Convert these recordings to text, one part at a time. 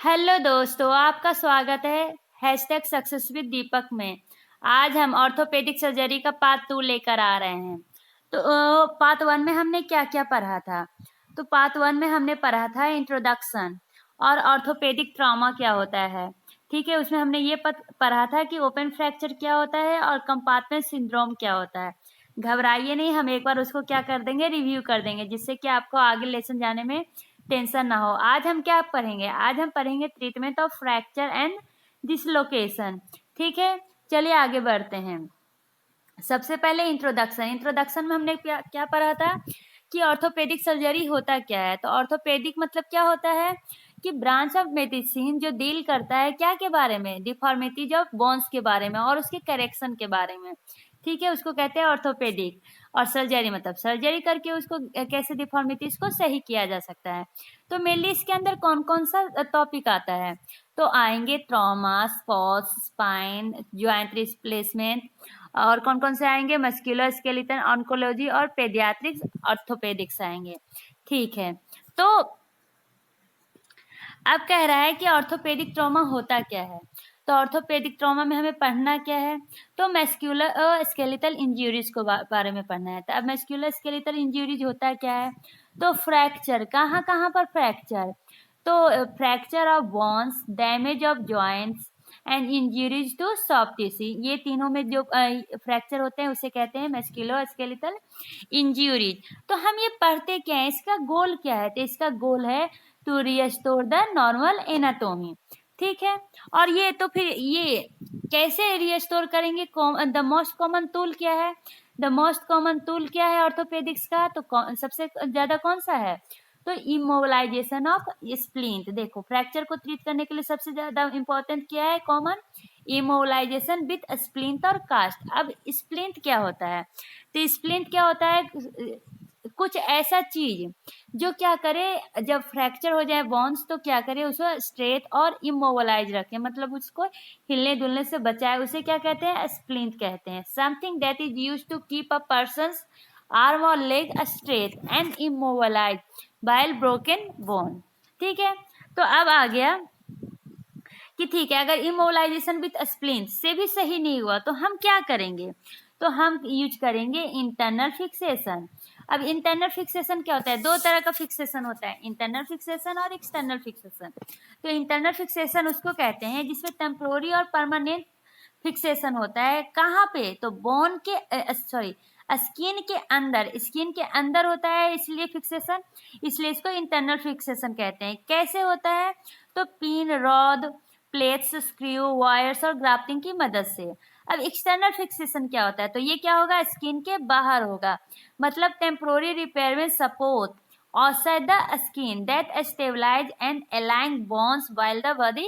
Hello दोस्तों, आपका स्वागत है हैशटैग सक्सेस विद दीपक में। आज हम ऑर्थोपेडिक सर्जरी का पार्ट 2 लेकर आ रहे हैं। तो पार्ट 1 में हमने क्या क्या पढ़ा था। तो पार्ट 1 में हमने पढ़ा था इंट्रोडक्शन और ऑर्थोपेडिक ट्रॉमा क्या होता है। ठीक है, उसमें हमने ये पढ़ा था कि ओपन फ्रैक्चर क्या होता है और कंपार्टमेंट सिंड्रोम क्या होता है। घबराइए नहीं, हम एक बार उसको क्या कर देंगे, रिव्यू कर देंगे, जिससे कि आपको आगे लेसन जाने में टेंशन ना हो। आज हम क्या पढ़ेंगे, आज हम पढ़ेंगे treatment of fracture and dislocation. ठीक है, चलिए आगे बढ़ते हैं। सबसे पहले इंट्रोडक्शन में हमने क्या क्या पढ़ा था कि ऑर्थोपेडिक सर्जरी होता क्या है। तो ऑर्थोपेडिक मतलब क्या होता है कि ब्रांच ऑफ मेडिसिन जो डील करता है क्या के बारे में, डिफॉर्मिटीज ऑफ बोन्स के बारे में और उसके करेक्शन के बारे में। ठीक है, उसको कहते हैं ऑर्थोपेडिक। और सर्जरी मतलब सर्जरी करके उसको कैसे डिफॉर्मिटीज को सही किया जा सकता है। तो मेनली इसके अंदर कौन कौन सा टॉपिक आता है, तो आएंगे trauma, spots, spine, joint replacement, और कौन कौन से आएंगे, मस्कुलर स्केलेटन, ऑन्कोलॉजी और पेडियाट्रिक्स, ऑर्थोपेडिक्स आएंगे। ठीक है, तो अब कह रहा है कि ऑर्थोपेडिक ट्रॉमा होता क्या है। तो ऑर्थोपेडिक ट्रॉमा में हमें पढ़ना क्या है, तो मस्कुलर स्केलेटल इंजरीज को बारे में पढ़ना है। तो अब मस्कुलर स्केलेटल इंजरीज होता क्या है, तो फ्रैक्चर, कहाँ कहाँ पर फ्रैक्चर, तो fracture of bones, damage of joints and injuries to soft tissue, ये तीनों में जो फ्रैक्चर होते हैं उसे कहते हैं मस्कुलर स्केलेटल इंजरीज। तो हम ये पढ़ते क्या है, इसका गोल क्या है, तो इसका गोल है to restore the normal anatomy. ठीक है, और ये तो फिर ये कैसे रिस्टोर करेंगे, द मोस्ट कॉमन टूल क्या है, द मोस्ट कॉमन टूल क्या है ऑर्थोपेडिक्स का, तो सबसे ज्यादा कौन सा है, तो इमोबिलाइजेशन ऑफ स्प्लिंट। देखो, फ्रैक्चर को ट्रीट करने के लिए सबसे ज्यादा इंपॉर्टेंट क्या है, कॉमन, इमोबिलाइजेशन विथ स्प्लिंट और कास्ट। अब स्प्लिंट क्या होता है, तो स्प्लिंट क्या होता है, कुछ ऐसा चीज जो क्या करे, जब फ्रैक्चर हो जाए बोन्स तो क्या करे, उसको स्ट्रेट और इमोबिलाइज रखे, मतलब उसको हिलने डुलने से बचाए, उसे क्या कहते हैं, स्प्लिंट कहते हैं। Something that is used to keep a person's arm और leg straight and immobilize by broken bone. ठीक है, तो अब आ गया कि ठीक है, अगर इमोबिलाइजेशन विथ स्प्लिंट से भी सही नहीं हुआ तो हम क्या करेंगे, तो हम यूज करेंगे इंटरनल फिक्सेशन। अब इंटरनल फिक्सेशन क्या होता है, दो तरह का फिक्सेशन होता है, इंटरनल फिक्सेशन और एक्सटर्नल फिक्सेशन। तो इंटरनल फिक्सेशन उसको कहते हैं जिसमें टेम्पोररी और परमानेंट फिक्सेशन होता है। कहाँ पे, तो बोन के सॉरी स्किन के अंदर होता है, इसलिए फिक्सेशन, इसलिए इसको इंटरनल फिक्सेशन कहते हैं। कैसे होता है, तो pin, rod, plates, screw, wires और ग्राफ्टिंग की मदद से। अब एक्सटर्नल फिक्सेशन क्या होता है, तो ये क्या होगा, स्किन के बाहर होगा, मतलब टेम्पोररी रिपेयर में support outside the skin that stabilize and align bones while the body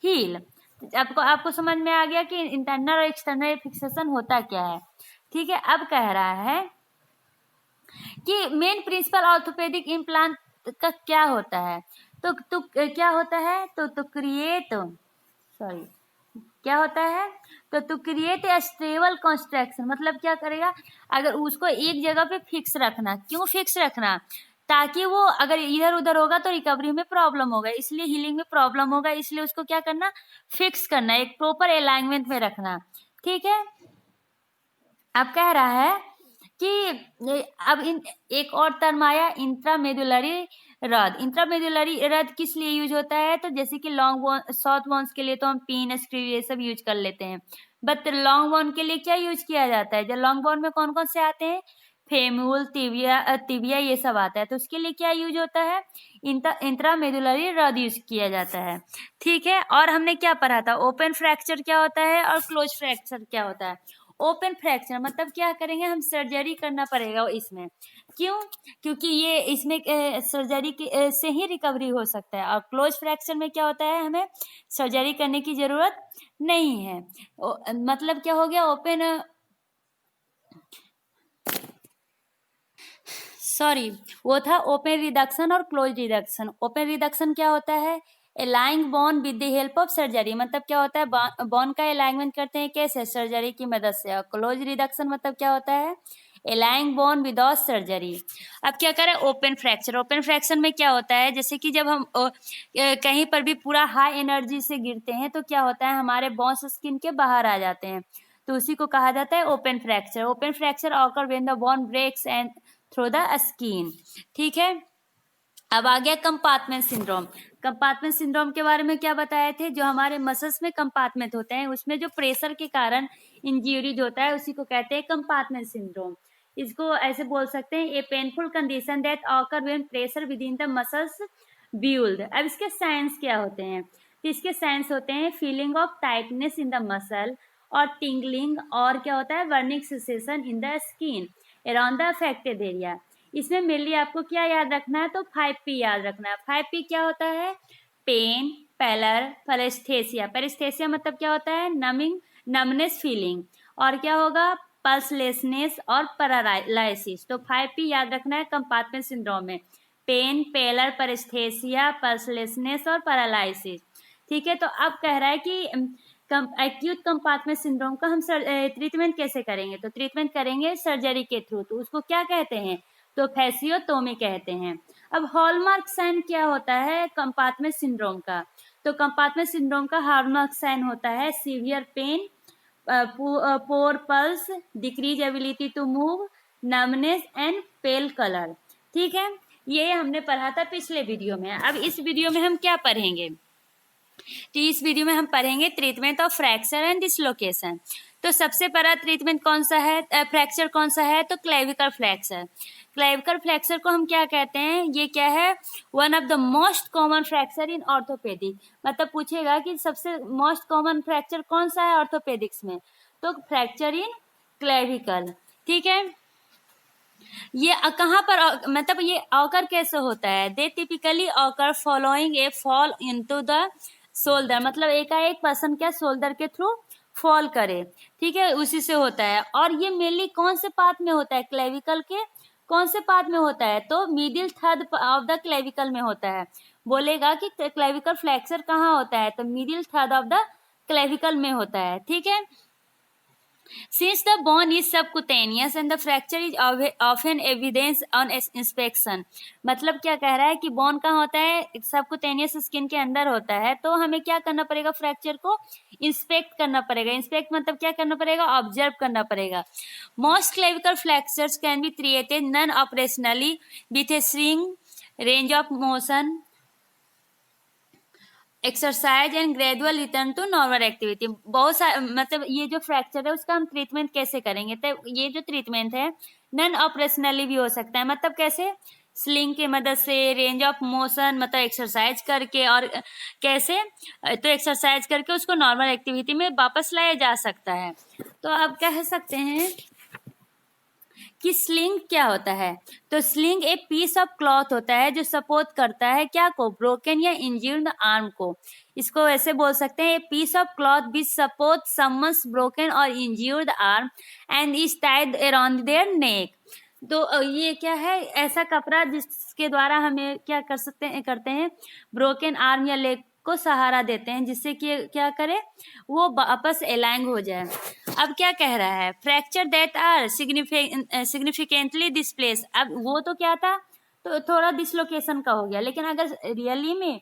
heal। आपको समझ में आ गया कि इंटरनल और एक्सटर्नल फिक्सेशन होता क्या है। ठीक है, अब कह रहा है कि मेन प्रिंसिपल ऑर्थोपेडिक इम्प्लांट का क्या होता है, तो क्या होता है, तो क्रिएट, सॉरी, क्या होता है, तो क्रिएट ए स्टेबल कंस्ट्रक्शन, मतलब क्या करेगा, अगर उसको एक जगह पे फिक्स रखना। क्यों फिक्स रखना, ताकि वो अगर इधर उधर होगा तो रिकवरी में प्रॉब्लम होगा, इसलिए हीलिंग में प्रॉब्लम होगा, इसलिए उसको क्या करना, फिक्स करना, एक प्रॉपर अलाइनमेंट में रखना। ठीक है, अब कह रहा है कि अब एक और टर्म आया, इंट्रामेडुलरी रद। इंट्रामेडुलरी रद किस लिए यूज होता है, तो जैसे कि लॉन्ग बोन, शॉर्ट बोन्स के लिए तो हम पिन, स्क्रू ये सब यूज कर लेते हैं, बट लॉन्ग बोन के लिए क्या यूज किया जाता है, जब लॉन्ग बोन में कौन कौन से आते हैं, फेमूल, तिबिया ये सब आता है, तो उसके लिए क्या यूज होता है, इंट्रामेडुलरी रद यूज किया जाता है। ठीक है, और हमने क्या पढ़ा था, ओपन फ्रैक्चर क्या होता है और क्लोज फ्रैक्चर क्या होता है। ओपन फ्रैक्चर मतलब क्या करेंगे, हम सर्जरी करना पड़ेगा इसमें। क्यों, क्योंकि ये इसमें सर्जरी से ही रिकवरी हो सकता है। और क्लोज फ्रैक्चर में क्या होता है, हमें सर्जरी करने की जरूरत नहीं है। मतलब क्या हो गया, ओपन, सॉरी, वो था ओपन रिडक्शन और क्लोज रिडक्शन। ओपन रिडक्शन क्या होता है, aligning bone with the help of surgery, मतलब क्या होता है, बोन का अलाइनमेंट करते हैं कैसे, सर्जरी की मदद से। और क्लोज रिडक्शन मतलब क्या होता है, एलाइंग बोन विदाउट सर्जरी। अब क्या करें, ओपन फ्रैक्चर। ओपन फ्रैक्चर में क्या होता है, जैसे कि जब हम कहीं पर भी पूरा हाई एनर्जी से गिरते हैं तो क्या होता है, हमारे बोन्स स्किन के बाहर आ जाते हैं, तो उसी को कहा जाता है open fracture. Open fracture occur when the bone breaks and through the skin. ठीक है, अब आ गया कंपार्टमेंट सिंड्रोम। कंपार्टमेंट सिंड्रोम के बारे में क्या बताए थे, जो हमारे मसल्स में कंपार्टमेंट होते हैं उसमें जो प्रेशर के कारण इंजरीज होता है उसी को कहते हैं कंपार्टमेंट सिंड्रोम। इसको ऐसे बोल सकते हैं, a painful condition that occur when pressure with in the muscles build. अब इसके साइंस क्या होते हैं, तो इसके साइंस होते हैं feeling of tightness in the muscle और टिंगलिंग, और क्या होता है burning sensation in the skin around the affected area. इसमें मेनली आपको क्या याद रखना है, तो 5P याद रखना है। 5P क्या होता है, पेन, पैलर, पैरेस्थेसिया। पैरेस्थेसिया मतलब क्या होता है, नमिंग, नमनेस फीलिंग, और क्या होगा पल्सलेसनेस और पैरालाइसिस। तो 5P याद रखना है कंपार्टमेंट सिंड्रोम में, पेन, पेलर, पैरेस्थेसिया, पल्सलेसनेस और पैरालाइसिस। ठीक है, तो अब कह रहा है कि एक्यूट कंपार्टमेंट सिंड्रोम का हम ट्रीटमेंट कैसे करेंगे, तो ट्रीटमेंट करेंगे सर्जरी के थ्रू। तो उसको क्या कहते हैं, तो फैसियोटोमी कहते हैं। अब हॉलमार्क साइन क्या होता है कंपार्टमेंट सिंड्रोम का, तो कंपार्टमेंट सिंड्रोम का हॉलमार्क साइन होता है severe pain, poor pulse, decrease ability to move, numbness and pale colour. ठीक है, ये हमने पढ़ा था पिछले वीडियो में। अब इस वीडियो में हम क्या पढ़ेंगे, तो इस वीडियो में हम पढ़ेंगे treatment of fracture and dislocation. तो सबसे बड़ा ट्रीटमेंट कौन सा है, फ्रैक्चर कौन सा है, तो क्लेविकल फ्रैक्चर। क्लेविकल फ्रैक्चर को हम क्या कहते हैं, ये क्या है, one of the most common fracture in orthopaedic. मतलब पूछेगा कि सबसे मोस्ट कॉमन फ्रैक्चर कौन सा है ऑर्थोपेडिक्स में, तो फ्रैक्चर इन क्लेविकल। ठीक है, ये कहाँ पर मतलब ये ऑकर कैसे होता है, दे typically occur following A fall into the shoulder. मतलब एकाएक पर्सन क्या शोल्डर के थ्रू फॉल करे, ठीक है, उसी से होता है। और ये मेनली कौन से पार्ट में होता है, क्लेविकल के कौन से पार्ट में होता है, तो middle third of the clavicle में होता है। बोलेगा कि क्लेविकल फ्रैक्चर कहाँ होता है, तो middle third of the clavicle में होता है। ठीक है, since the bone is subcutaneous and the fracture is often evidence on inspection। मतलब क्या कह रहा है कि बोन कहाँ होता है, सबकुटेनियस स्किन के अंदर होता है, तो हमें क्या करना पड़ेगा, फ्रैक्चर को इंस्पेक्ट करना पड़ेगा। इंस्पेक्ट मतलब क्या करना पड़ेगा, ऑब्जर्व करना पड़ेगा। Most clavicle fractures can be created non operationally with a swing range of motion, exercise and gradual return to normal activity. बहुत सारे मतलब ये जो फ्रैक्चर है उसका हम ट्रीटमेंट कैसे करेंगे, तो ये जो ट्रीटमेंट है नॉन ऑपरेशनली भी हो सकता है। मतलब कैसे, स्लिंग की मदद से, रेंज ऑफ मोशन मतलब एक्सरसाइज करके, और कैसे, तो एक्सरसाइज करके उसको नॉर्मल एक्टिविटी में वापस लाया जा सकता है। तो अब कह सकते हैं कि स्लिंग क्या होता है, तो स्लिंग एक पीस ऑफ क्लॉथ होता है जो सपोर्ट करता है क्या को, ब्रोकन या इंज्यूर्ड आर्म को। इसको ऐसे बोल सकते हैं, a piece of cloth which support someone's broken और injured arm and is tied around their neck. तो ये क्या है, ऐसा कपड़ा जिसके द्वारा हमें क्या कर सकते हैं, करते हैं ब्रोकन आर्म या लेग को सहारा देते हैं, जिससे कि क्या करे, वो वापस अलाइन हो जाए। अब क्या कह रहा है, fracture that are significantly displace. अब वो तो क्या था, तो थोड़ा डिसलोकेशन का हो गया, लेकिन अगर रियली में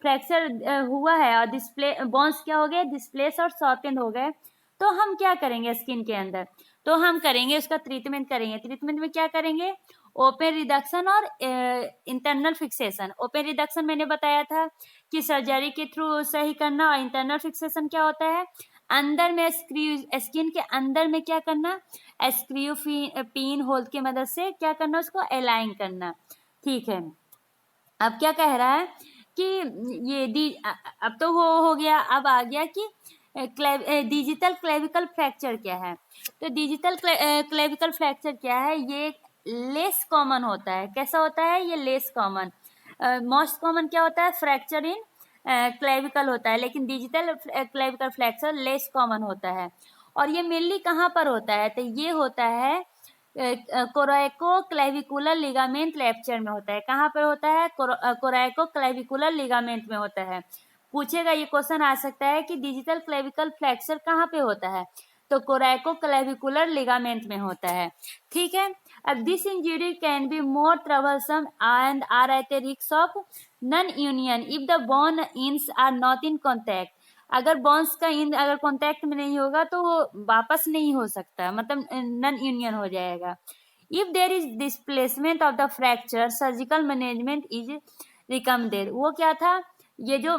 फ्रैक्चर हुआ है और डिस्प्ले बोन्स क्या हो गए, डिस्प्लेस और शॉर्टेंड हो गए, तो हम क्या करेंगे स्किन के अंदर, तो हम करेंगे उसका ट्रीटमेंट करेंगे। ट्रीटमेंट में क्या करेंगे, ओपन रिडक्शन और इंटरनल फिक्सेशन। ओपन रिडक्शन मैंने बताया था कि सर्जरी के थ्रू सही करना, और इंटरनल फिक्सेशन क्या होता है, अंदर में स्किन के अंदर में क्या करना, स्क्रू पिन होल की मदद से क्या करना, उसको अलाइन करना। ठीक है, अब क्या कह रहा है कि ये अब तो वो हो गया। अब आ गया कि डिजिटल क्लेविकल फ्रैक्चर क्या है, तो डिजिटल क्लेविकल फ्रैक्चर क्या है, ये लेस कॉमन होता है। कैसा होता है, ये लेस कॉमन। मोस्ट कॉमन क्या होता है, फ्रैक्चर इन क्लेविकल होता है, लेकिन digital clavicle fracture less common होता है। और ये मेनली कहाँ पर होता है, तो ये होता है कोराइको क्लेविकुलर लिगामेंट रैप्चर में होता है। कहाँ पर होता है, कोराइको क्लेविकुलर लिगामेंट में होता है। पूछेगा, ये क्वेश्चन आ सकता है कि डिजिटल क्लेविकल फ्रैक्चर कहाँ पे होता है, तो कोरैकोक्लेविकुलर लिगामेंट में होता है। ठीक है, अब this injury can be more troublesome and are at a risk of non union if the bone ends are not in contact. अगर बोन्स का इंड अगर कॉन्टैक्ट में नहीं होगा तो वो वापस नहीं हो सकता, मतलब नॉन यूनियन हो जाएगा। If there is displacement of the fracture surgical management is recommended. वो क्या था, ये जो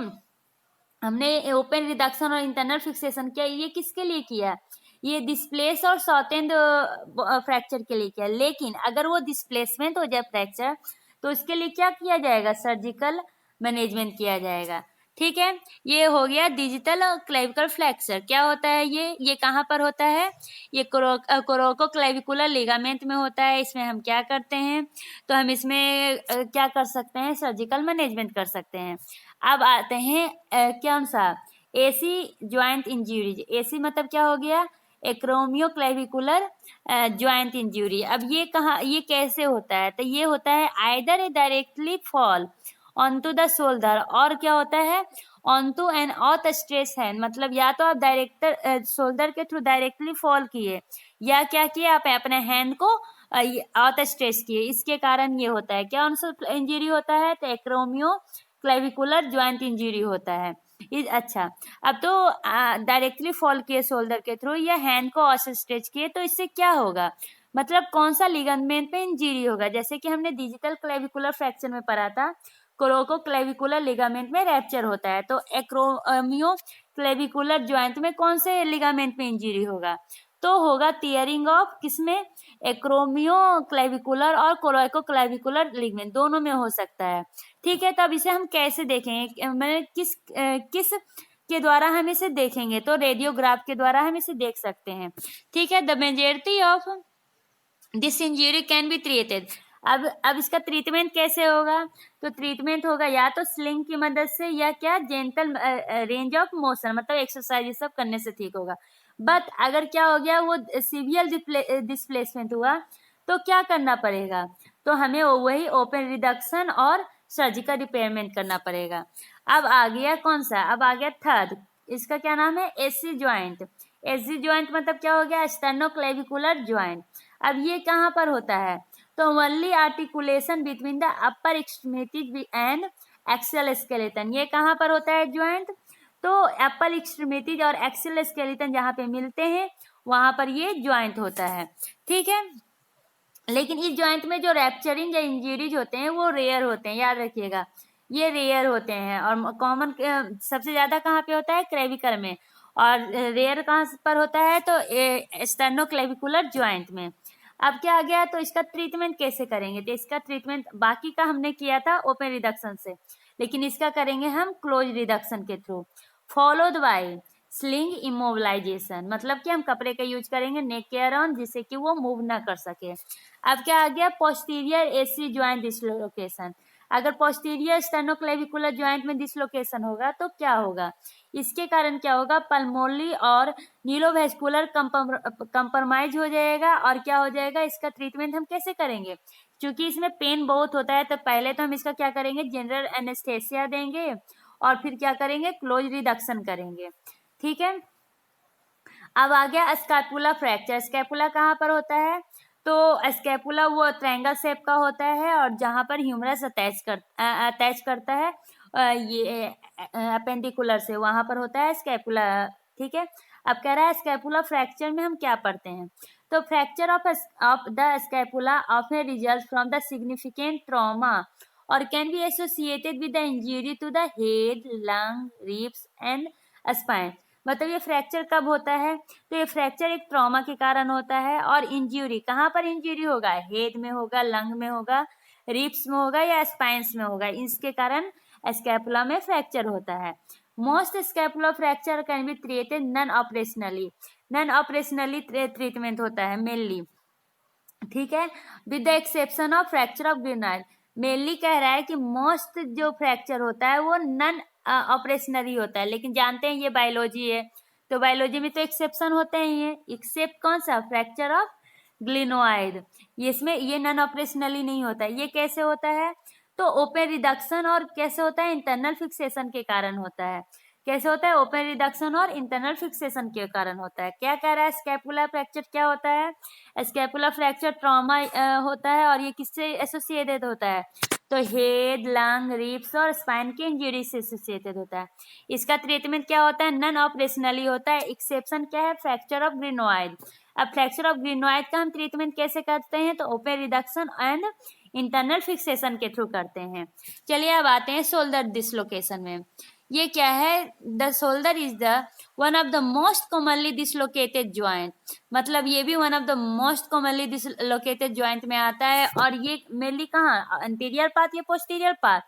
हमने ओपन रिडक्शन और इंटरनल फिक्सेशन किया, ये किसके लिए किया, ये डिस्प्लेस और शॉर्टेंड फ्रैक्चर के लिए किया। लेकिन अगर वो डिस्प्लेसमेंट हो जाए फ्रैक्चर तो इसके लिए क्या किया जाएगा, सर्जिकल मैनेजमेंट किया जाएगा। ठीक है, ये हो गया डिजिटल क्लेविकल फ्रैक्चर। क्या होता है ये कहाँ पर होता है, ये कोरैकोक्लेविकुलर लिगामेंट में होता है। इसमें हम क्या करते हैं, तो हम इसमें क्या कर सकते हैं, सर्जिकल मैनेजमेंट कर सकते हैं। अब आते हैं कौन सा, एसी ज्वाइंट इंजरीज। एसी मतलब क्या हो गया, एक्रोमियोक्लेविकुलर ज्वाइंट इंजरी। अब ये कहाँ, ये कैसे होता है, तो ये होता है either a directly fall onto the shoulder, और क्या होता है onto an outstretched hand, मतलब या तो आप डायरेक्टर शोल्डर के थ्रू डायरेक्टली फॉल किए, या क्या किए आप अपने हैंड को ऑथ स्ट्रेस किए, इसके कारण ये होता है। क्या सा इंजरी होता है, तो एक्रोमियो क्लेविकुलर ज्वाइंट इंजरी होता है। अच्छा, अब तो डायरेक्टली फॉल किए शोल्डर के थ्रू या हैंड को ऑस स्ट्रेच किए, तो इससे क्या होगा, मतलब कौन सा लिगामेंट पे इंजरी होगा। जैसे कि हमने डिजिटल क्लेविकुलर फ्रैक्चर में पढ़ा था, कोरैकोक्लेविकुलर लिगामेंट में रैप्चर होता है, तो एक्रोमियो क्लेविकुलर ज्वाइंट में कौन से लिगामेंट में इंजरी होगा, तो होगा टीयरिंग ऑफ किसमें, एक्रोमियो क्लेविकुलर और कोरैकोक्लेविकुलर लिगामेंट, दोनों में हो सकता है। ठीक है, तो अब इसे हम कैसे देखेंगे, मैंने किस के द्वारा हम इसे देखेंगे, तो रेडियोग्राफ के द्वारा हम इसे देख सकते हैं। ठीक है, the majority of this injury can be treated. अब इसका ट्रीटमेंट कैसे होगा, तो ट्रीटमेंट होगा या तो स्लिंग की मदद से, या क्या जेंटल रेंज ऑफ मोशन, मतलब एक्सरसाइज सब करने से ठीक होगा। बट अगर क्या हो गया, वो सीवियर डिस्प्लेसमेंट हुआ, तो क्या करना पड़ेगा, तो हमें वही ओपन रिडक्शन और सर्जिकल रिपेयरमेंट करना पड़ेगा। अब आ गया कौन सा, अब आ गया थर्ड, इसका क्या नाम है, एसी ज्वाइंट। एसी ज्वाइंट मतलब क्या हो गया, स्टेनोक्लेविकुलर ज्वाइंट। अब ये कहाँ पर होता है, तो only articulation between the upper extremity and axial skeleton. ये कहाँ पर होता है ज्वाइंट, तो अपर एक्सट्रीमिटीज और एक्सियल स्केलेटन जहाँ पे मिलते हैं वहां पर ये ज्वाइंट होता है। ठीक है, लेकिन इस ज्वाइंट में जो रैप्चरिंग या इंजरीज होते हैं वो रेयर होते हैं, याद रखिएगा ये रेयर होते हैं। और कॉमन सबसे ज्यादा कहाँ पे होता है, क्लेविकल में, और रेयर कहाँ पर होता है, तो स्टेनोक्लेविकुलर ज्वाइंट में। अब क्या आ गया, तो इसका ट्रीटमेंट कैसे करेंगे, तो इसका ट्रीटमेंट बाकी का हमने किया था ओपन रिडक्शन से, लेकिन इसका करेंगे हम क्लोज रिडक्शन के through, followed by sling immobilisation, मतलब कि हम कपड़े का यूज करेंगे नेक केयर ऑन, जिससे कि वो मूव ना कर सके। अब क्या आ गया, पोस्टीरियर एसी ज्वाइंट डिसलोकेशन। अगर पोस्टीरियर स्टेनोक्लेविकुलर ज्वाइंट में डिसलोकेशन होगा तो क्या होगा, इसके कारण क्या होगा, पल्मोनरी और न्यूरोवेस्कुलर कंप्रोमाइज हो जाएगा। और क्या हो जाएगा, इसका ट्रीटमेंट हम कैसे करेंगे, क्योंकि इसमें पेन बहुत होता है, तो पहले तो हम इसका क्या करेंगे, जनरल एनेस्थेसिया देंगे, और फिर क्या करेंगे, क्लोज रिडक्शन करेंगे। ठीक है, अब आ गया स्कैपुला फ्रैक्चर। स्कैपुला कहाँ पर होता है, तो स्कैपुला वो ट्रायंगल शेप का होता है, और जहाँ पर ह्यूमरस अटैच करता है ये अपेंडिकुलर से, वहां पर होता है स्कैपुला। ठीक है, अब कह रहा है स्कैपुला फ्रैक्चर में हम क्या पढ़ते हैं, तो fracture of the scapula often result from the significant trauma और can be associated with the injury to the head, lung, ribs and spine. मतलब ये फ्रैक्चर कब होता है, तो ये फ्रैक्चर एक ट्रॉमा के कारण होता है, और इंजरी कहाँ पर इंजरी होगा, हेड में होगा, लंग में होगा, रिब्स में होगा, या स्पाइंस में होगा, इसके कारण स्कैपुला में फ्रैक्चर होता है। Most scapula fracture can be treated non operationally treatment होता है मेनली। ठीक है, with the exception of fracture of glenoid. Mainly कह रहा है कि मोस्ट जो फ्रैक्चर होता है वो नॉन ऑपरेशनली होता है, लेकिन जानते हैं ये बायोलॉजी है, तो बायोलॉजी में तो एक्सेप्शन होते ही है, एक्सेप्ट कौन सा, फ्रैक्चर ऑफ ग्लिनोइड। ये इसमें ये नॉन ऑपरेशनली नहीं होता है। ये कैसे होता है, तो ओपन रिडक्शन और कैसे होता है, इंटरनल फिक्सेशन के कारण होता है। कैसे होता है? ओपन रिडक्शन और इंटरनल फिक्सेशन के कारण होता है। क्या कह रहा है? स्कैपुलर फ्रैक्चर क्या होता है? स्कैपुलर फ्रैक्चर ट्रॉमा होता है, और ये किससे एसोसिएटेड होता है? तो हेड, लंग, रिब्स और स्पाइन के इंजरी से एसोसिएटेड होता है। इसका ट्रीटमेंट क्या होता है? नॉन ऑपरेशनली होता है। एक्सेप्शन क्या है? Fracture of glenoid. अब फ्रैक्चर ऑफ ग्रेनोइड का हम ट्रीटमेंट कैसे करते हैं? तो open reduction and internal fixation के थ्रू करते हैं। चलिए अब आते हैं शोल्डर डिसलोकेशन में। ये क्या है? The shoulder is the one of the most commonly dislocated joint. मतलब ये भी one of the most commonly dislocated joint में आता है। और ये मेनली कहाँ? एंटीरियर पार्ट या पोस्टीरियर पार्ट?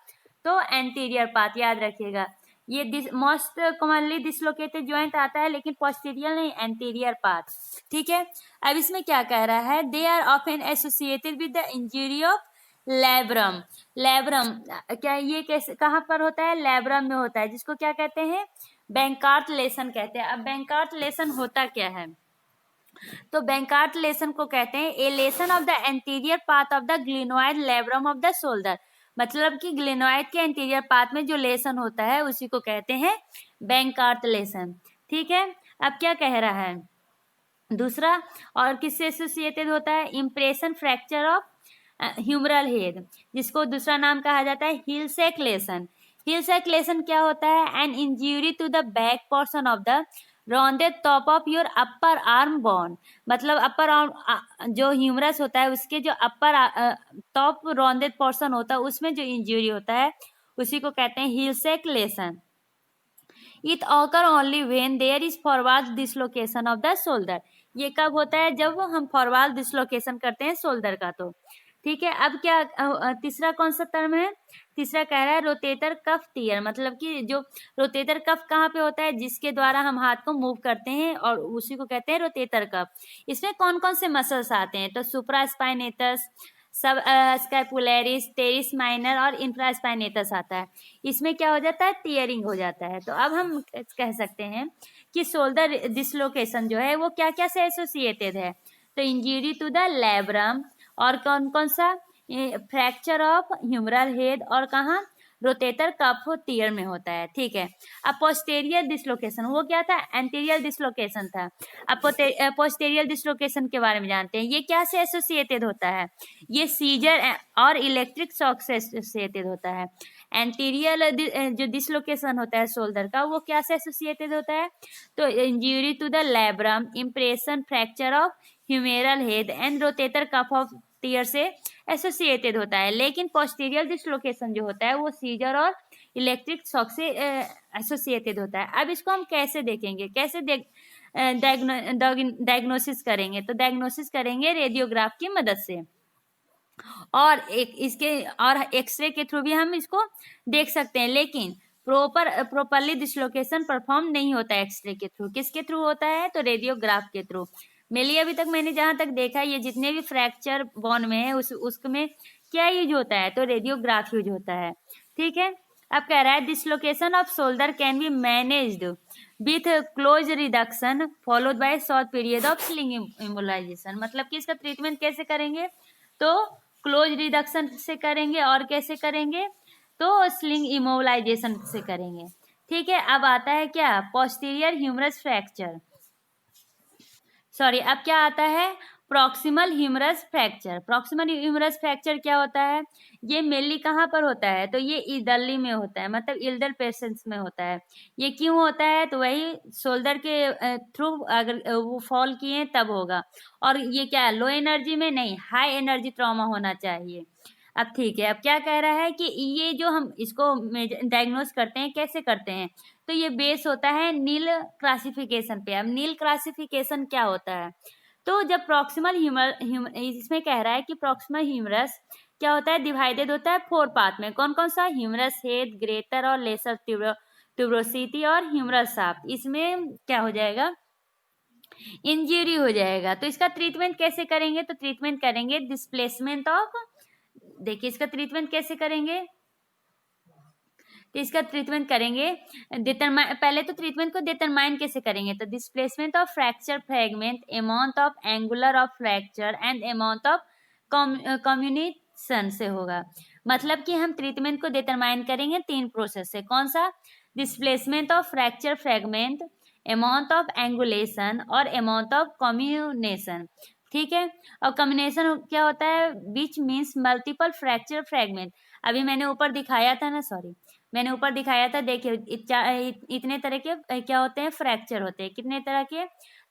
तो एंटीरियर पार्ट याद रखिएगा। ये मोस्ट कॉमनली डिसलोकेटेड ज्वाइंट आता है, लेकिन पोस्टीरियर नहीं, एंटीरियर पार्ट। ठीक है। अब इसमें क्या कह रहा है? They are often associated with the injury of labrum. Labrum क्या, ये कैसे, कहाँ पर होता है? लैब्रम में होता है, जिसको क्या कहते हैं? बैंकार्ट लेसन कहते हैं। अब बैंकार्ट लेसन होता क्या है? तो बैंकार्ट लेसन को कहते हैं ए lesson of the anterior part of the glenoid labrum of the shoulder. मतलब कि ग्लिनोइड के एंटीरियर पार्ट में जो लेसन होता है उसी को कहते हैं बैंकार्ट लेसन। ठीक है। अब क्या कह रहा है दूसरा? और किससे एसोसिएटेड होता है? Impression fracture of humeral head, जिसको दूसरा नाम कहा जाता है Hill Sachs lesion. Hill Sachs lesion क्या होता है? An injury to the back portion of the rounded top of your upper arm bone. मतलब अपर आर्म जो ह्यूमरस होता है उसके जो अपर टॉप राउंडेड पोर्शन होता है उसमें जो इंजरी होता है उसी को कहते हैं Hill Sachs lesion. It occur only when there is forward dislocation of the shoulder. ये कब होता है? जब हम फॉरवर्ड डिसलोकेशन करते हैं शोल्डर का। तो ठीक है। अब क्या तीसरा कौन सा टर्म है? तीसरा कह रहा है रोटेटर कफ टियर। मतलब कि जो रोटेटर कफ कहाँ पे होता है? जिसके द्वारा हम हाथ को मूव करते हैं, और उसी को कहते हैं रोटेटर कफ। इसमें कौन कौन से मसल्स आते हैं? तो सुप्रास्पाइनेटस, सब स्कैपुलैरिस, टेरिस माइनर और इंफ्रास्पाइनेटस आता है। इसमें क्या हो जाता है? टीयरिंग हो जाता है। तो अब हम कह सकते हैं कि शोल्डर डिसलोकेशन जो है वो क्या क्या से एसोसिएटेड है? तो इंजरी टू द लैब्रम, और कौन कौन सा? फ्रैक्चर ऑफ ह्यूमरल हेड, और कहाँ? रोटेटर कफ टियर में होता है। ठीक है। अब पोस्टेरियर डिसलोकेशन वो क्या था? एंटीरियर डिसलोकेशन था। अब पोस्टेरियर डिसलोकेशन के बारे में जानते हैं। ये क्या से एसोसिएटेड होता है? ये सीजर और इलेक्ट्रिक शॉक से एसोसिएटेड होता है। एंटीरियर जो डिसलोकेशन होता है शोल्डर का वो क्या से एसोसिएटेड होता है? तो injury to the labrum, impression, fracture of humeral head and rotator cuff of tear से एसोसिएटेड होता है। लेकिन पोस्टीरियर डिसलोकेशन जो होता है वो सीजर और इलेक्ट्रिक शॉक से एसोसिएटेड होता है। अब इसको हम कैसे देखेंगे? कैसे डायग्नोसिस करेंगे? तो डायग्नोसिस करेंगे रेडियोग्राफ की मदद से, और इसके और एक्सरे के थ्रू भी हम इसको देख सकते हैं। लेकिन प्रॉपरली डिसलोकेशन परफॉर्म नहीं होता है एक्सरे के थ्रू। किसके थ्रू होता है? तो रेडियोग्राफ के थ्रू। मेनली अभी तक मैंने जहां तक देखा ये जितने भी फ्रैक्चर बोन में है उसमें क्या यूज होता है? तो रेडियोग्राफ यूज होता है। ठीक है। अब कह रहा है dislocation of shoulder can be managed with close reduction followed by short period of sling immobilization. मतलब कि इसका ट्रीटमेंट कैसे करेंगे? तो क्लोज रिडक्शन से करेंगे, और कैसे करेंगे? तो स्लिंग इमोलाइजेशन से करेंगे। ठीक है। अब आता है क्या? पोस्टीरियर ह्यूमरस फ्रैक्चर, सॉरी अब क्या आता है? Proximal humerus fracture. Proximal humerus fracture क्या होता है? ये मेनली कहाँ पर होता है? तो ये इल्डरली में होता है, मतलब इल्डर पेशेंट्स में होता है। ये क्यों होता है? तो वही शोल्डर के थ्रू अगर वो फॉल किए तब होगा। और ये क्या लो एनर्जी में नहीं, हाई एनर्जी ट्रॉमा होना चाहिए। अब ठीक है। अब क्या कह रहा है कि ये जो हम इसको डायग्नोस करते हैं कैसे करते हैं? तो ये बेस होता है नील क्लासिफिकेशन पे। अब नील क्लासिफिकेशन क्या होता है? तो जब प्रॉक्सिमल इसमें कह रहा है कि प्रॉक्सिमल ह्यूमरस क्या होता है? डिवाइडेड होता है 4 पार्ट में। कौन कौन सा? ह्यूमरस हेड, ग्रेटर और लेसर ट्यूबरोसिटी और ह्यूमरस शाफ्ट। इसमें क्या हो जाएगा? इंजरी हो जाएगा। तो इसका ट्रीटमेंट कैसे करेंगे? तो ट्रीटमेंट करेंगे डिस्प्लेसमेंट ऑफ, देखिए इसका ट्रीटमेंट कैसे करेंगे? तो इसका ट्रीटमेंट करेंगे पहले तो ट्रीटमेंट को डिटरमाइन कैसे करेंगे? तो displacement of fracture fragment, amount of angular of fracture and amount of communication से होगा। मतलब कि हम ट्रीटमेंट को डिटरमाइन करेंगे 3 प्रोसेस से। कौन सा? Displacement of fracture fragment, amount of angulation और अमाउंट ऑफ कम्युनेशन। ठीक है, और कम्युनेशन क्या होता है, which means multiple fracture fragment. अभी मैंने ऊपर दिखाया था ना, सॉरी मैंने ऊपर दिखाया था, देखिए इतने तरह के क्या होते हैं, फ्रैक्चर होते हैं, कितने तरह के,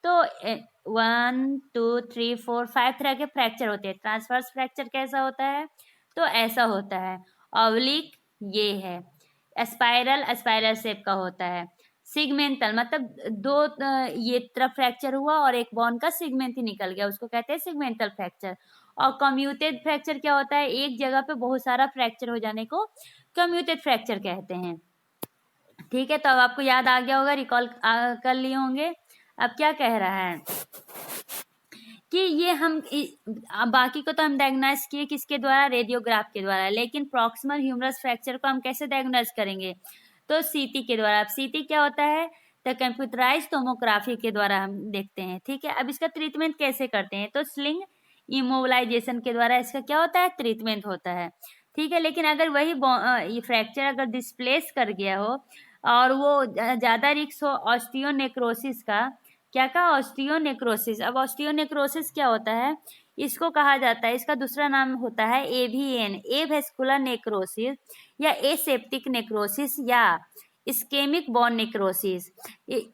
तो 1 2 3 4 5 तरह के फ्रैक्चर होते हैं। ट्रांसवर्स फ्रैक्चर कैसा होता है, तो ऐसा होता है। ऑब्लिक ये है, स्पाइरल स्पाइरल शेप का होता है। सिगमेंटल मतलब दो ये तरफ फ्रैक्चर हुआ और एक बोन का सिगमेंट ही निकल गया, उसको कहते हैं सिगमेंटल फ्रैक्चर। और कम्यूटेड फ्रैक्चर क्या होता है, एक जगह पे बहुत सारा फ्रैक्चर हो जाने को कम्यूटेड फ्रैक्चर कहते हैं। ठीक है, तो अब आपको याद आ गया होगा, रिकॉल कर लिए होंगे। अब क्या कह रहा है कि ये हम बाकी को तो हम डायग्नाइज किए किसके द्वारा, रेडियोग्राफ के द्वारा, लेकिन प्रॉक्सिमल ह्यूमरस फ्रैक्चर को हम कैसे डायग्नाइज करेंगे, तो सीटी के द्वारा। अब सीटी क्या होता है, तो कंप्यूटराइज टोमोग्राफी के द्वारा हम देखते हैं। ठीक है, अब इसका ट्रीटमेंट कैसे करते हैं, तो स्लिंग इमोबिलाइजेशन के द्वारा इसका क्या होता है, ट्रीटमेंट होता है। ठीक है, लेकिन अगर वही ये फ्रैक्चर अगर डिस्प्लेस कर गया हो और वो ज़्यादा रिस्क हो ऑस्टियोनेक्रोसिस का, क्या कहा, ऑस्टियोनेक्रोसिस। अब ऑस्टियोनेक्रोसिस क्या होता है, इसको कहा जाता है, इसका दूसरा नाम होता है एवीएन, एवेस्कुलर नेक्रोसिस या एसेप्टिक नेक्रोसिस या इस्केमिक बोन नेक्रोसिस।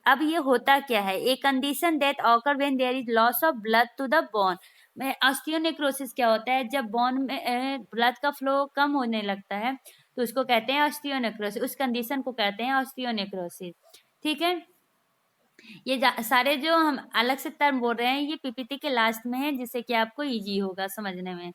अब ये होता क्या है, a condition that occur when there is loss of blood to the bone. Osteonecrosis क्या होता है, जब बोन में ब्लड का फ्लो कम होने लगता है तो उसको कहते हैं ऑस्टियोनेक्रोसिस, उस कंडीशन को कहते हैं ऑस्टियोनेक्रोसिस। ठीक है, ये सारे जो हम अलग से टर्म बोल रहे हैं ये पीपीटी के लास्ट में है, जिससे कि आपको इजी होगा समझने में।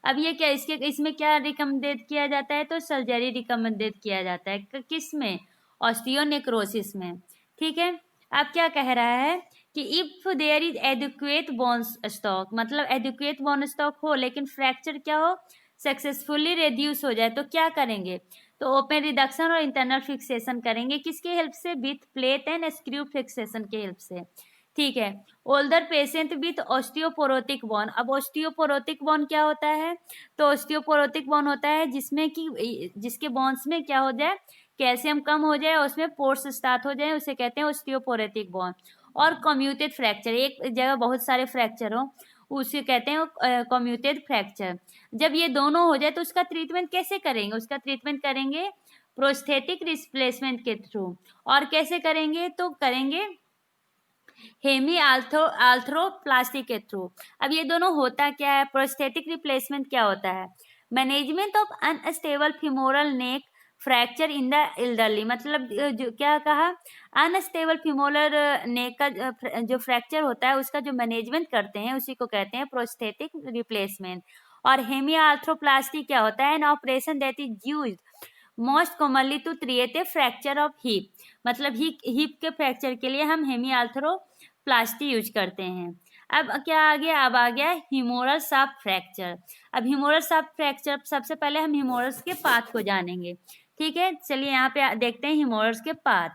अब ये क्या, इसमें क्या रिकमेंडेड किया जाता है, तो सर्जरी रिकमेंडेड किया जाता है, किस में, ऑस्टियोनेक्रोसिस में। ठीक है, अब क्या कह रहा है कि if there is adequate bone stock, मतलब एडुक्वेट बोन स्टॉक हो लेकिन फ्रैक्चर क्या हो, सक्सेसफुली रिड्यूस हो जाए, तो क्या करेंगे, तो ओपन रिडक्शन और इंटरनल फिक्सेशन करेंगे, किसके हेल्प से, with plate and screw fixation के हेल्प से। ठीक है, older patient with osteoporotic bone. अब ऑस्टियोपोरोटिक बोन क्या होता है, तो ऑस्टियोपोरोटिक बोन होता है जिसमें कि जिसके बोन्स में क्या हो जाए, कैल्शियम कम हो जाए, उसमें पोर्स स्टार्ट हो जाए, उसे कहते हैं ऑस्टियोपोरोटिक बोन। और कम्यूटेड फ्रैक्चर, एक जगह बहुत सारे फ्रैक्चर हो, उसे कहते हैं कम्यूटेड फ्रैक्चर। जब ये दोनों हो जाए तो उसका ट्रीटमेंट कैसे करेंगे, उसका ट्रीटमेंट करेंगे प्रोस्थेटिक रिप्लेसमेंट के थ्रू। और कैसे करेंगे, तो करेंगे हेमी आर्थ्रोप्लास्टी के थ्रू। अब ये दोनों होता क्या है, प्रोस्थेटिक रिप्लेसमेंट क्या होता है, management of unstable femoral neck fracture in the elderly, मतलब जो क्या कहा, अनस्टेबल फिमोरल नेक का जो फ्रैक्चर होता है उसका जो मैनेजमेंट करते हैं उसी को कहते हैं प्रोस्थेटिक रिप्लेसमेंट। और हेमी आर्थ्रोप्लास्टी क्या होता है, an operation that is used most commonly to create a fracture of hip, मतलब हिप के फ्रैक्चर के लिए हम हेमी आर्थ्रोप्लास्टी यूज करते हैं। अब क्या आ गया, अब आ गया ह्यूमरल शाफ्ट फ्रैक्चर। अब ह्यूमरल शाफ्ट फ्रैक्चर, सबसे पहले हम ह्यूमरस के पाथ को जानेंगे। ठीक है, चलिए यहाँ पे देखते हैं ह्यूमरस के पाथ।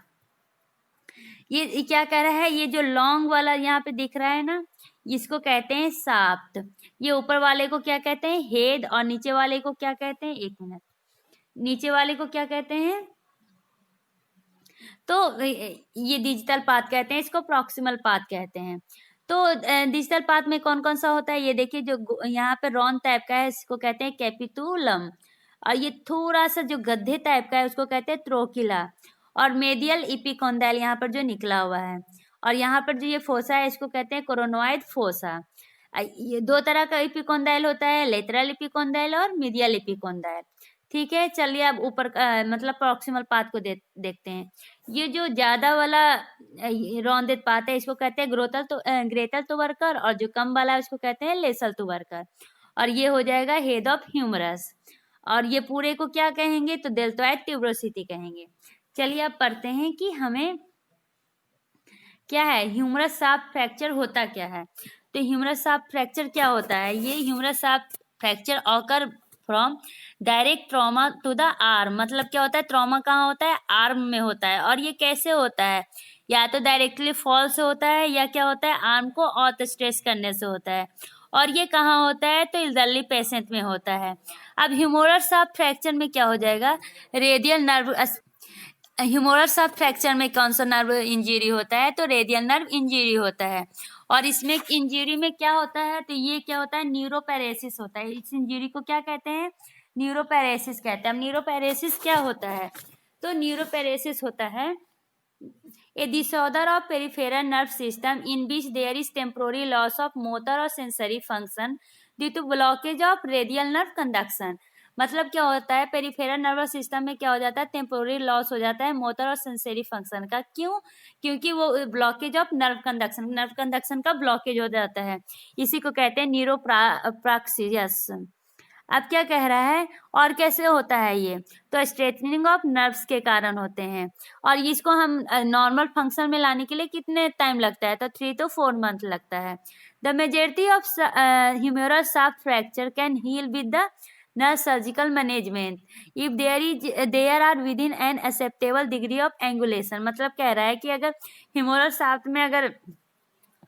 ये क्या कह रहा है, ये जो लॉन्ग वाला यहाँ पे दिख रहा है ना, इसको कहते हैं शाफ्ट। ये ऊपर वाले को क्या कहते हैं, हेड, और नीचे वाले को क्या कहते हैं, एक मिनट, नीचे वाले को क्या कहते हैं, तो ये डिजिटल पाथ कहते हैं, इसको प्रॉक्सिमल पाथ कहते हैं। तो डिजिटल पाथ में कौन कौन सा होता है, ये देखिए जो यहाँ पे रॉन टाइप का है इसको कहते हैं कैपिटुलम, और ये थोड़ा सा जो गड्ढे टाइप का है उसको कहते हैं ट्रोकिला, और मेडियल इपिकोंडाइल यहाँ पर जो निकला हुआ है, और यहाँ पर जो ये फोसा है इसको कहते हैं कोरोनोइड फोसा। ये दो तरह का इपिकोंडाइल होता है, लेटरल इपिकोंडाइल और मीडियल इपिकोंडाइल। ठीक है, चलिए अब ऊपर मतलब प्रॉक्सिमल पाथ को देखते हैं। ये जो ज्यादा वाला रौंदित पाथ है इसको कहते हैं ग्रेटर टुबरकल, और जो कम वाला है उसको कहते हैं लेसल टुबरकल, और ये हो जाएगा हेड ऑफ ह्यूमरस। और ये पूरे को क्या कहेंगे, तो डेल्टोइड ट्यूबरोसिटी कहेंगे। चलिए अब पढ़ते हैं कि हमें क्या है, ह्यूमरस शाफ्ट फ्रैक्चर होता क्या है। तो ह्यूमरस शाफ्ट फ्रैक्चर क्या होता है, ये humerus shaft fracture occur from direct trauma to the arm, मतलब क्या होता है, ट्रॉमा कहाँ होता है, आर्म में होता है। और ये कैसे होता है, या तो डायरेक्टली फॉल से होता है, या क्या होता है, आर्म को और स्ट्रेस करने से होता है। और ये कहाँ होता है, तो एल्डरली पेशेंट में होता है। अब ह्यूमरस शाफ्ट फ्रैक्चर में क्या हो जाएगा, radial nerve humeral shaft fracture में कौन सा नर्व इंजरी होता है? तो रेडियल नर्व इंजरी होता है। और इसमें इंजरी में क्या होता है? तो ये क्या होता है? न्यूरोपैरेसिस होता है। इस इंजरी को क्या कहते हैं? न्यूरोपैरेसिस कहते हैं। अब न्यूरोपैरेसिस क्या होता है? तो न्यूरोपैरेसिस होता है a disorder of peripheral nerve system in which there is temporary loss of motor or sensory function due to blockage of radial nerve conduction। मतलब क्या होता है? पेरिफेरल नर्वस सिस्टम में क्या हो जाता है? टेम्पोररी लॉस हो जाता है मोटर और सेंसरी फंक्शन का। क्यों? क्योंकि वो ब्लॉकेज ऑफ नर्व कंडक्शन का ब्लॉकेज हो जाता है। इसी को कहते हैं न्यूरोप्रैक्सिस। अब क्या कह रहा है और कैसे होता है ये? तो स्ट्रेटनिंग ऑफ नर्व्स के कारण होते हैं। और इसको हम नॉर्मल फंक्शन में लाने के लिए कितने टाइम लगता है? तो 3 to 4 मंथ लगता है। The majority of humeral shaft fracture can heal with the nerve surgical management if there are within an acceptable degree of angulation. मतलब कह रहा है कि अगर ह्यूमरल सॉफ्ट में अगर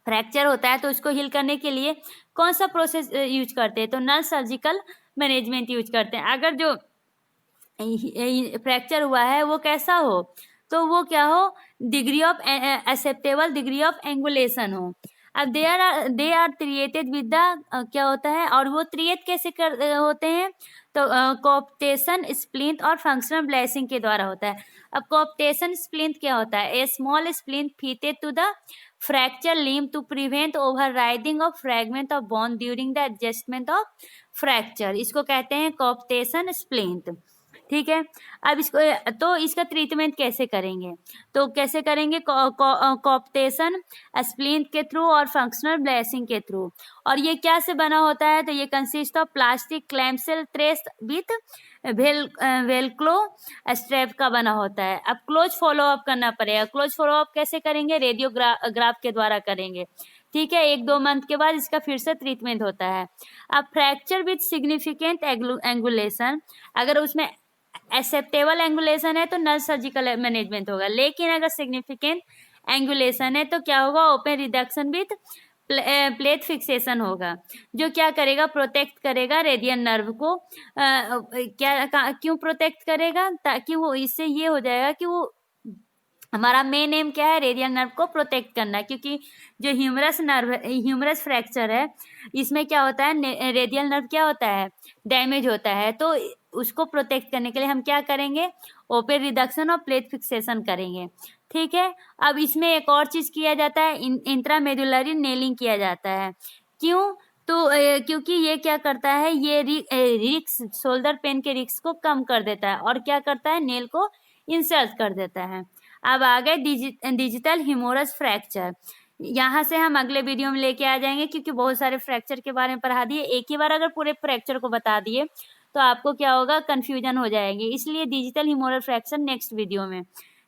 फ्रैक्चर होता है तो उसको हील करने के लिए कौन सा प्रोसेस यूज करते हैं? तो नर्व सर्जिकल मैनेजमेंट यूज करते हैं। अगर जो फ्रैक्चर हुआ है वो कैसा हो? तो वो क्या हो? Degree of acceptable degree of angulation हो। अब they are created with the क्या होता है? और वो क्रिएट कैसे होते हैं? तो कोप्टेशन स्प्लिंट और फंक्शनल ब्लेसिंग के द्वारा होता है। अब कोप्टेशन स्प्लिंट क्या होता है? A small splint fitted to the fracture limb to prevent overriding of fragment of bone during the adjustment of fracture. इसको कहते हैं कोप्टेशन स्प्लिंट। ठीक है। अब इसको तो इसका ट्रीटमेंट कैसे करेंगे? तो कैसे करेंगे? कोप्टेशन स्प्लिंट के थ्रू और फंक्शनल ब्लेसिंग के थ्रू। और ये क्या से बना होता है? तो ये consist of plastic clamshell trays with Velcro strap का बना होता है। अब क्लोज फॉलोअप करना पड़ेगा। क्लोज फॉलोअप कैसे करेंगे? रेडियोग्राफ के द्वारा करेंगे। ठीक है। 1-2 मंथ के बाद इसका फिर से ट्रीटमेंट होता है। अब फ्रैक्चर विथ सिग्निफिकेंट एंगुलेशन, अगर उसमें एक्सेप्टेबल एंगुलेशन है तो नर्व सर्जिकल मैनेजमेंट होगा। लेकिन अगर सिग्निफिकेंट एंगुलेशन है तो क्या होगा? Open reduction with plate fixation होगा, जो क्या करेगा? प्रोटेक्ट करेगा रेडियल नर्व को। क्यों प्रोटेक्ट करेगा? ताकि वो इससे ये हो जाएगा कि वो हमारा मेन एम क्या है? रेडियल नर्व को प्रोटेक्ट करना। क्योंकि जो ह्यूमरस फ्रैक्चर है इसमें क्या होता है? रेडियल नर्व क्या होता है? डैमेज होता है। तो उसको प्रोटेक्ट करने के लिए हम क्या करेंगे? ओपन रिडक्शन और प्लेट फिक्सेशन करेंगे। ठीक है। अब इसमें एक और चीज किया जाता है, इंट्रामेडुलरी नेलिंग किया जाता है। क्यों? तो क्योंकि ये क्या करता है? ये रिक्स शोल्डर पेन के रिक्स को कम कर देता है और क्या करता है? नेल को इंसर्ट कर देता है। अब आ गए डिजिटल ह्यूमरस फ्रैक्चर। यहाँ से हम अगले वीडियो में लेके आ जाएंगे क्योंकि बहुत सारे फ्रैक्चर के बारे में पढ़ा दिए। एक ही बार अगर पूरे फ्रैक्चर को बता दिए तो आपको क्या होगा? कंफ्यूजन हो जाएगी। इसलिए digital humeral fracture next video में।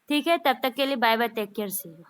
ठीक है। तब तक के लिए bye bye, take care, see you.